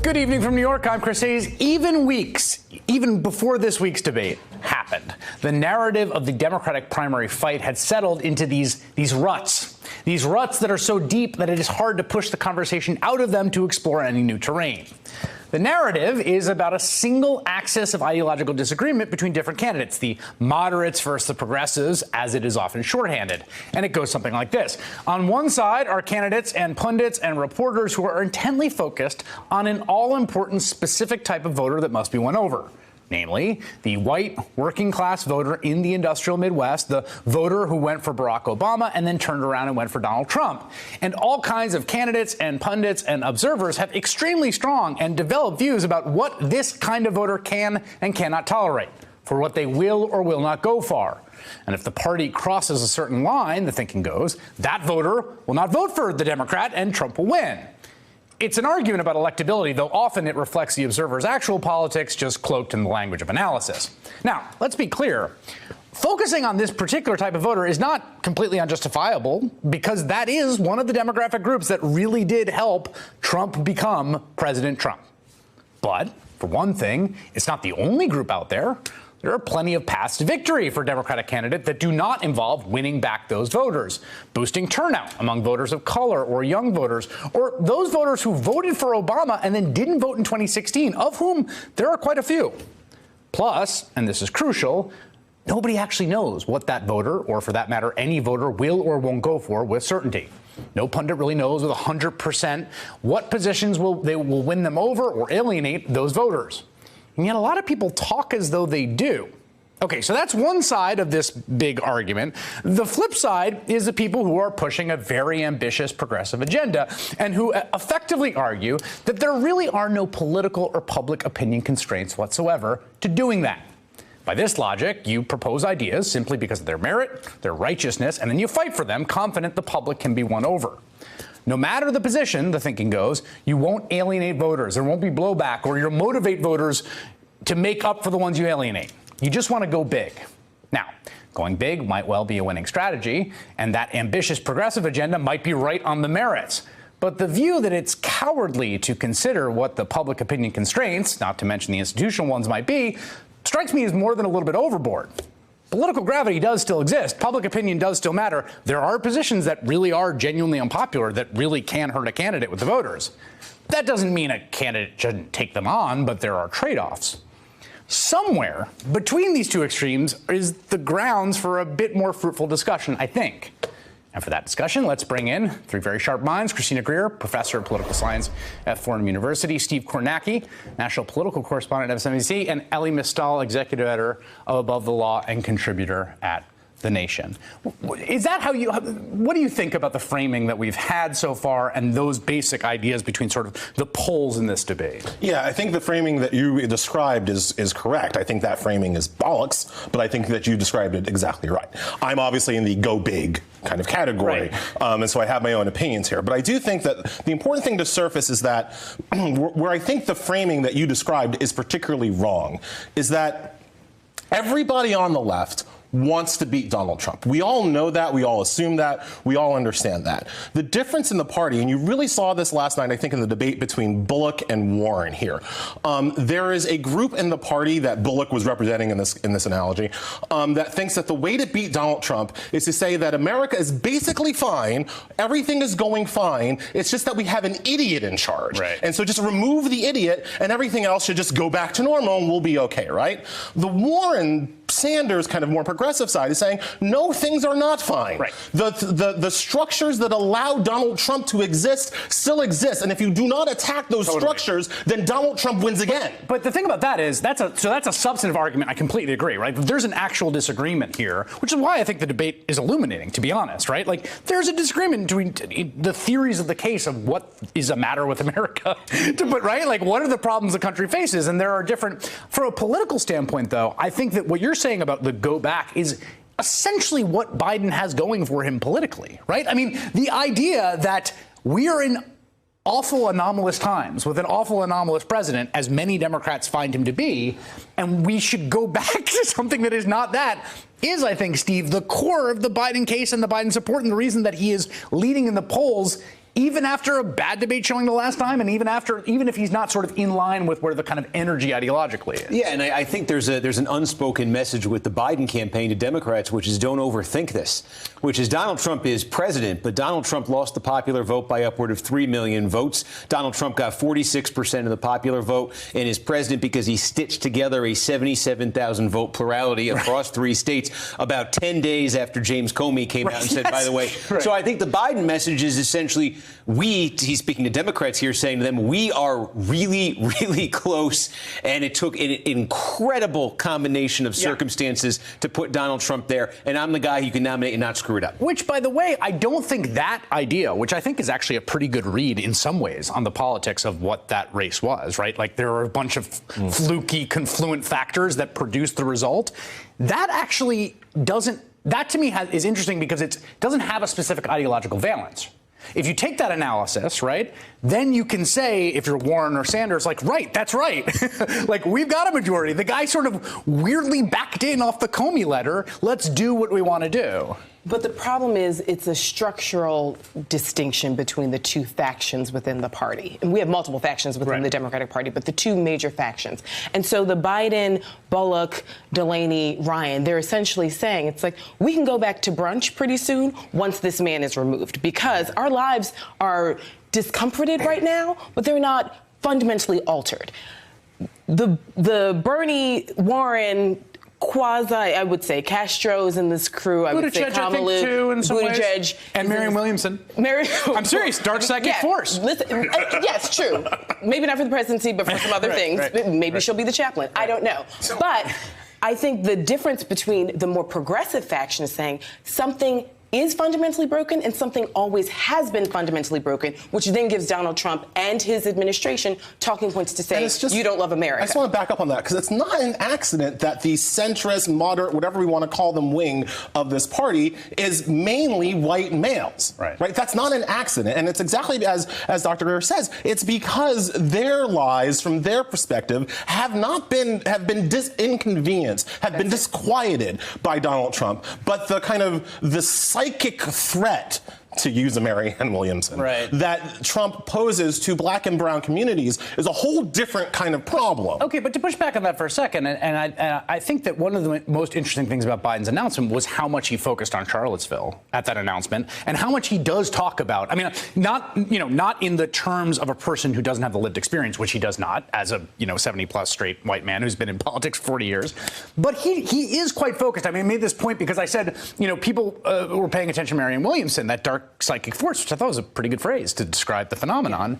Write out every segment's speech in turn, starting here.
Good evening from New York. I'm Chris Hayes. Even before this week's debate happened, the narrative of the Democratic primary fight had settled into these ruts that are so deep that it is hard to push the conversation out of them to explore any new terrain. The narrative is about a single axis of ideological disagreement between different candidates, the moderates versus the progressives, as it is often shorthanded. And it goes something like this. On one side are candidates and pundits and reporters who are intently focused on an all-important specific type of voter that must be won over. Namely, the white working-class voter in the industrial Midwest, the voter who went for Barack Obama and then turned around and went for Donald Trump. And all kinds of candidates and pundits and observers have extremely strong and developed views about what this kind of voter can and cannot tolerate, for what they will or will not go for. And if the party crosses a certain line, the thinking goes, that voter will not vote for the Democrat and Trump will win. It's an argument about electability, though often it reflects the observer's actual politics, just cloaked in the language of analysis. Now, let's be clear. Focusing on this particular type of voter is not completely unjustifiable, because that is one of the demographic groups that really did help Trump become President Trump. But, for one thing, it's not the only group out there. There are plenty of paths to victory for Democratic candidates that do not involve winning back those voters, boosting turnout among voters of color or young voters, or those voters who voted for Obama and then didn't vote in 2016, of whom there are quite a few. Plus, and this is crucial, nobody actually knows what that voter, or for that matter, any voter, will or won't go for with certainty. No pundit really knows with 100% what positions will win them over or alienate those voters. And yet a lot of people talk as though they do. Okay, so that's one side of this big argument. The flip side is the people who are pushing a very ambitious progressive agenda and who effectively argue that there really are no political or public opinion constraints whatsoever to doing that. By this logic, you propose ideas simply because of their merit, their righteousness, and then you fight for them, confident the public can be won over. No matter the position, the thinking goes, you won't alienate voters, there won't be blowback, or you'll motivate voters to make up for the ones you alienate. You just want to go big. Now, going big might well be a winning strategy, and that ambitious progressive agenda might be right on the merits. But the view that it's cowardly to consider what the public opinion constraints, not to mention the institutional ones, might be, strikes me as more than a little bit overboard. Political gravity does still exist. Public opinion does still matter. There are positions that really are genuinely unpopular that really can hurt a candidate with the voters. That doesn't mean a candidate shouldn't take them on, but there are trade-offs. Somewhere between these two extremes is the grounds for a bit more fruitful discussion, I think. And for that discussion, let's bring in three very sharp minds: Christina Greer, professor of political science at Fordham University; Steve Kornacki, national political correspondent at MSNBC; and Elie Mystal, executive editor of Above the Law and contributor at The Nation. Is that how what do you think about the framing that we've had so far and those basic ideas between sort of the poles in this debate? Yeah, I think the framing that you described is correct. I think that framing is bollocks, but I think that you described it exactly right. I'm obviously in the go big kind of category, right. And so I have my own opinions here. But I do think that the important thing to surface is that where I think the framing that you described is particularly wrong is that everybody on the left wants to beat Donald Trump. We all know that. We all assume that. We all understand that. The difference in the party, and you really saw this last night, I think, in the debate between Bullock and Warren here. There is a group in the party that Bullock was representing in this analogy that thinks that the way to beat Donald Trump is to say that America is basically fine. Everything is going fine. It's just that we have an idiot in charge. Right. And so just remove the idiot and everything else should just go back to normal and we'll be okay, right? The Warren Sanders kind of more progressive side is saying, no, things are not fine. Right. The structures that allow Donald Trump to exist still exist. And if you do not attack those structures, then Donald Trump wins again. But the thing about that is, that's a substantive argument. I completely agree, right? There's an actual disagreement here, which is why I think the debate is illuminating, to be honest, right? Like, there's a disagreement between the theories of the case of what is a matter with America, right? Like, what are the problems the country faces? And there are different, from a political standpoint, though, I think that what you're saying about the go back is essentially what Biden has going for him politically, right? I mean, the idea that we are in awful anomalous times with an awful anomalous president, as many Democrats find him to be, and we should go back to something that is not that, is, I think, Steve, the core of the Biden case and the Biden support, and the reason that he is leading in the polls even after a bad debate showing the last time, and even if he's not sort of in line with where the kind of energy ideologically is. Yeah, and I think there's an unspoken message with the Biden campaign to Democrats, which is don't overthink this, which is Donald Trump is president, but Donald Trump lost the popular vote by upward of 3 million votes. Donald Trump got 46% of the popular vote and is president because he stitched together a 77,000 vote plurality across 3 states about 10 days after James Comey came out and said, by the way. Right. So I think the Biden message is essentially he's speaking to Democrats here, saying to them, we are really, really close. And it took an incredible combination of circumstances to put Donald Trump there. And I'm the guy you can nominate and not screw it up. Which, by the way, I don't think that idea, which I think is actually a pretty good read in some ways on the politics of what that race was, right? Like there are a bunch of fluky, confluent factors that produced the result. That actually doesn't. That to me is interesting because it doesn't have a specific ideological valence. If you take that analysis, right, then you can say, if you're Warren or Sanders, like, right, that's right. Like, we've got a majority. The guy sort of weirdly backed in off the Comey letter. Let's do what we want to do. But the problem is it's a structural distinction between the two factions within the party. And we have multiple factions within the Democratic Party, but the two major factions. And so the Biden, Bullock, Delaney, Ryan, they're essentially saying it's like we can go back to brunch pretty soon once this man is removed because our lives are discomforted right now, but they're not fundamentally altered. The Bernie, Warren, I would say Castro's in this crew. I would say Kamala, Buttigieg, and Marianne Williamson. I'm serious. Dark psychic force. Listen, yes, true. Maybe not for the presidency, but for some other things. Maybe she'll be the chaplain. I don't know. But I think the difference between the more progressive faction is saying something is fundamentally broken and something always has been fundamentally broken, which then gives Donald Trump and his administration talking points to say, you don't love America. I just want to back up on that because it's not an accident that the centrist, moderate, whatever we want to call them, wing of this party is mainly white males. Right? That's not an accident. And it's exactly as Dr. Greer says, it's because their lives, from their perspective, have been inconvenienced, have been disquieted by Donald Trump. But the kind of the psychic threat, to use a Marianne Williamson, that Trump poses to black and brown communities is a whole different kind of problem. Okay, but to push back on that for a second, and I think that one of the most interesting things about Biden's announcement was how much he focused on Charlottesville at that announcement, and how much he does talk about. I mean, not in the terms of a person who doesn't have the lived experience, which he does not, as a 70-plus straight white man who's been in politics for 40 years, but he is quite focused. I mean, I made this point because I said, people were paying attention to Marianne Williamson, that dark psychic force, which I thought was a pretty good phrase to describe the phenomenon.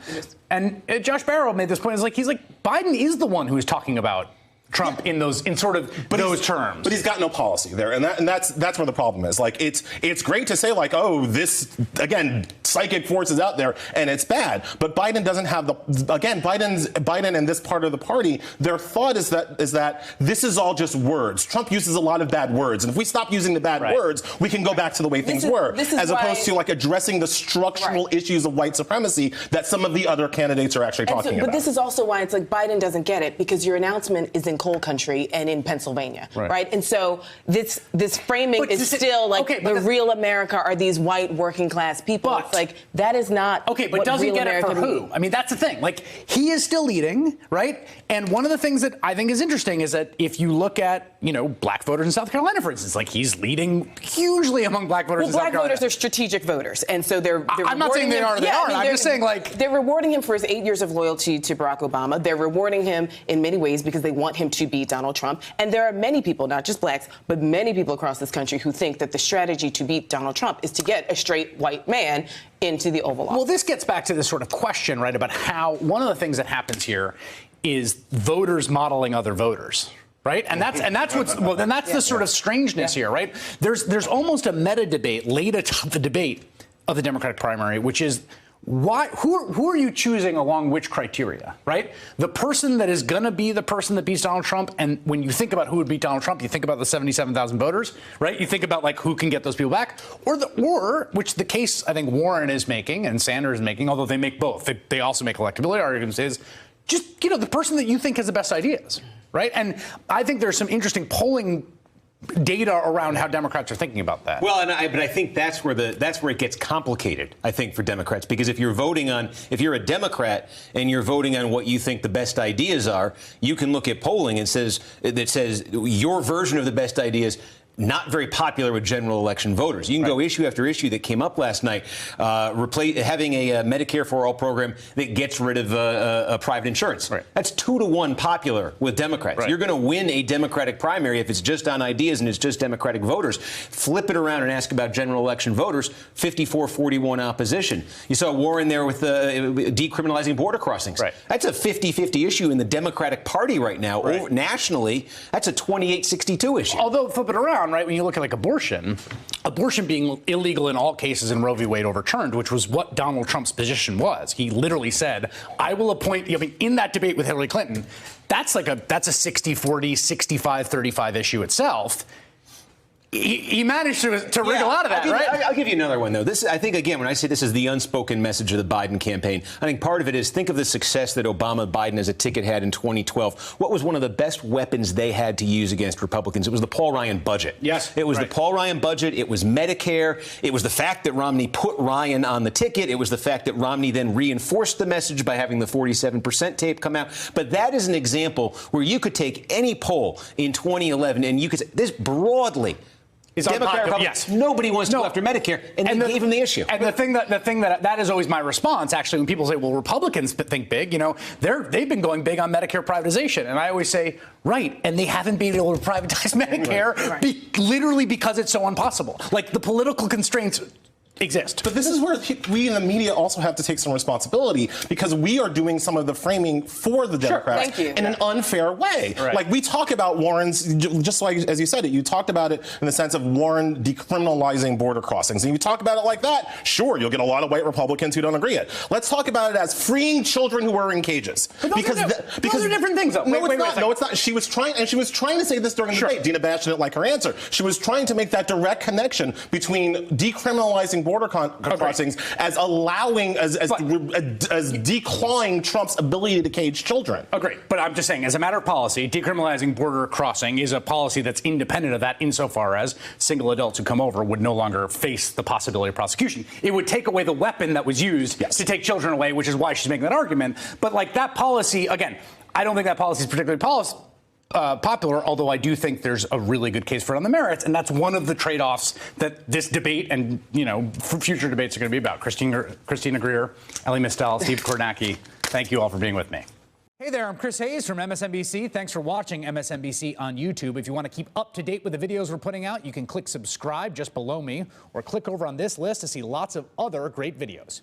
And Josh Barro made this point. He's like, Biden is the one who is talking about Trump in those terms. But he's got no policy there, and that's where the problem is. Like, it's great to say, like, oh, this, again, psychic force is out there and it's bad. But Biden doesn't have Biden and this part of the party, their thought is that this is all just words. Trump uses a lot of bad words, and if we stop using the bad words, we can go back to the way things were, as opposed to like addressing the structural issues of white supremacy that some of the other candidates are actually talking about. But this is also why it's like Biden doesn't get it, because your announcement is in coal country and in Pennsylvania, right? And so this framing is still like the real America are these white working class people. It's like that is not but doesn't get it for who? I mean, that's the thing. Like, he is still leading, right? And one of the things that I think is interesting is that if you look at black voters in South Carolina, for instance, like he's leading hugely among black voters in South Carolina. Black voters are strategic voters, and so they're I'm not saying they are. They are. I'm just saying, like, they're rewarding him for his 8 years of loyalty to Barack Obama. They're rewarding him in many ways because they want him to beat Donald Trump. And there are many people, not just blacks, but many people across this country who think that the strategy to beat Donald Trump is to get a straight white man into the Oval Office. Well, this gets back to this sort of question, right, about how one of the things that happens here is voters modeling other voters. Right, and that's the sort of strangeness here, right? There's almost a meta debate laid atop the debate of the Democratic primary, which is who are you choosing along which criteria, right? The person that is going to be the person that beats Donald Trump, and when you think about who would beat Donald Trump, you think about the 77,000 voters, right? You think about like who can get those people back, or which the case I think Warren is making and Sanders is making, although they make both. They also make electability arguments. Is just the person that you think has the best ideas. Right. And I think there's some interesting polling data around how Democrats are thinking about that. Well, but I think that's where it gets complicated, I think, for Democrats, because if you're a Democrat and you're voting on what you think the best ideas are, you can look at polling that says your version of the best ideas not very popular with general election voters. You can go issue after issue that came up last night, having a Medicare for All program that gets rid of private insurance. Right. That's 2-to-1 popular with Democrats. Right. You're going to win a Democratic primary if it's just on ideas and it's just Democratic voters. Flip it around and ask about general election voters, 54-41 opposition. You saw Warren there with decriminalizing border crossings. Right. That's a 50-50 issue in the Democratic Party right now. Right. Nationally, that's a 28-62 issue. Although, flip it around, right, when you look at like abortion being illegal in all cases and Roe v. Wade overturned, which was what Donald Trump's position was. He literally said, I will appoint, in that debate with Hillary Clinton, that's a 60-40, 65-35 issue itself. He managed to wriggle out of that, right? I'll give you another one, though. I think, again, when I say this is the unspoken message of the Biden campaign, I think part of it is think of the success that Obama-Biden as a ticket had in 2012. What was one of the best weapons they had to use against Republicans? It was the Paul Ryan budget. Yes. It was the Paul Ryan budget. It was Medicare. It was the fact that Romney put Ryan on the ticket. It was the fact that Romney then reinforced the message by having the 47% tape come out. But that is an example where you could take any poll in 2011 and you could say this broadly. Yes. Nobody wants to go after Medicare, and they gave him the issue. And the thing that is always my response, actually, when people say, well, Republicans think big, they've been going big on Medicare privatization. And I always say, right, and they haven't been able to privatize Medicare literally because it's so impossible. Like, the political constraints exist. But this is where we in the media also have to take some responsibility, because we are doing some of the framing for the Democrats in an unfair way. Right. Like, we talk about Warren's, just like as you said it, you talked about it in the sense of Warren decriminalizing border crossings. And you talk about it like that, sure, you'll get a lot of white Republicans who don't agree it. Let's talk about it as freeing children who are in cages. Because those are different things, though. No, it's not. She was trying to say this during the debate. Dina Bash didn't like her answer. She was trying to make that direct connection between decriminalizing border crossings as allowing, as declawing Trump's ability to cage children. Agreed. But I'm just saying, as a matter of policy, decriminalizing border crossing is a policy that's independent of that insofar as single adults who come over would no longer face the possibility of prosecution. It would take away the weapon that was used to take children away, which is why she's making that argument. But like that policy, again, I don't think that policy is particularly popular, although I do think there's a really good case for it on the merits, and that's one of the trade-offs that this debate and future debates are going to be about. Christina Greer, Elie Mystal, Steve Kornacki, thank you all for being with me. Hey there, I'm Chris Hayes from MSNBC. Thanks for watching MSNBC on YouTube. If you want to keep up to date with the videos we're putting out, you can click subscribe just below me, or click over on this list to see lots of other great videos.